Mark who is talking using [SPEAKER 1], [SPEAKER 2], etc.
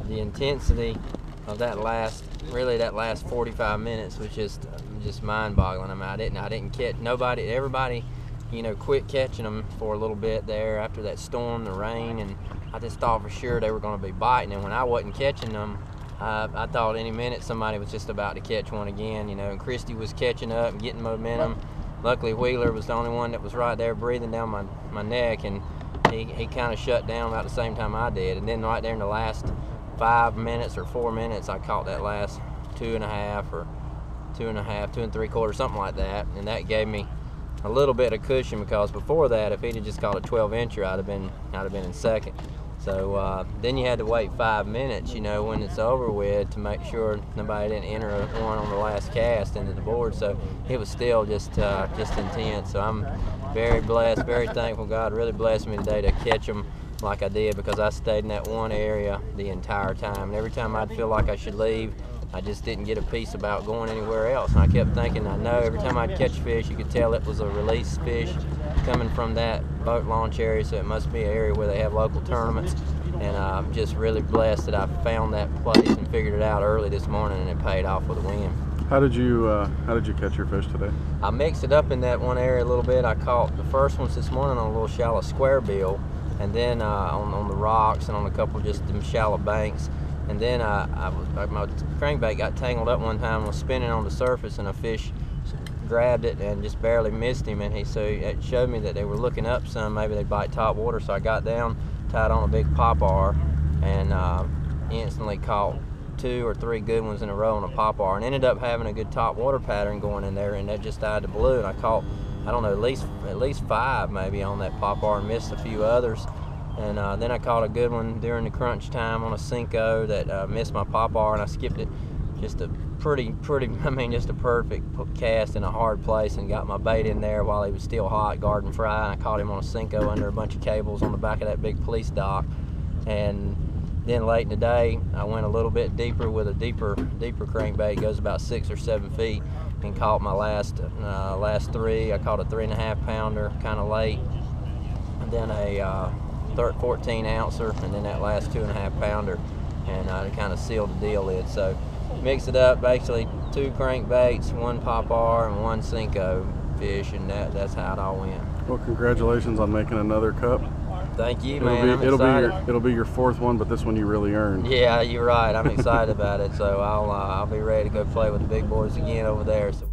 [SPEAKER 1] the intensity of that last 45 minutes was just mind-boggling. I mean, I didn't catch nobody. Everybody, you know, quit catching them for a little bit there after that storm, the rain, and I just thought for sure they were going to be biting. And when I wasn't catching them, I thought any minute somebody was just about to catch one again, you know. And Christie was catching up and getting momentum. Luckily, Wheeler was the only one that was right there breathing down my neck, and he kind of shut down about the same time I did. And then right there in the last 5 minutes or 4 minutes, I caught that last 2.5 or 2.5, 2 3/4, something like that, and that gave me a little bit of cushion, because before that, if he'd have just caught a 12-incher, I'd have been in second. So then you had to wait 5 minutes, you know, when it's over with, to make sure nobody didn't enter one on the last cast into the board. So it was still just intense. So I'm very blessed, very thankful. God really blessed me today to catch them like I did, because I stayed in that one area the entire time. And every time I'd feel like I should leave, I just didn't get a piece about going anywhere else. And I kept thinking, I know every time I'd catch fish, you could tell it was a release fish coming from that boat launch area, so it must be an area where they have local tournaments. And I'm just really blessed that I found that place and figured it out early this morning, and it paid off with a win.
[SPEAKER 2] How did you catch your fish today?
[SPEAKER 1] I mixed it up in that one area a little bit. I caught the first ones this morning on a little shallow square bill, and then on the rocks and on a couple just them shallow banks. And then my crankbait got tangled up one time, was spinning on the surface, and a fish grabbed it and just barely missed him. And so it showed me that they were looking up some, maybe they'd bite top water. So I got down, tied on a big popar, and instantly caught 2 or 3 good ones in a row on a popar, and ended up having a good top water pattern going in there, and that just died to blue. And I caught, I don't know, at least 5 maybe on that popar, and missed a few others. And then I caught a good one during the crunch time on a Cinco that missed my popar, and I skipped it. Just a pretty, I mean, just a perfect cast in a hard place, and got my bait in there while he was still hot, garden fry. And I caught him on a Cinco under a bunch of cables on the back of that big police dock. And then late in the day, I went a little bit deeper with a deeper crankbait. It goes about 6 or 7 feet, and caught my last 3. I caught a 3.5 pounder kind of late, and then a 14 ouncer, and then that last 2.5 pounder, and it kind of sealed the deal in. So mix it up, basically 2 crankbaits, 1 popar, and 1 Cinco fish, and that's how it all went.
[SPEAKER 2] Well, congratulations on making another cup.
[SPEAKER 1] Thank you, man.
[SPEAKER 2] It'll be your 4th one, but this one you really earned.
[SPEAKER 1] Yeah, you're right. I'm excited about it. So I'll be ready to go play with the big boys again over there. So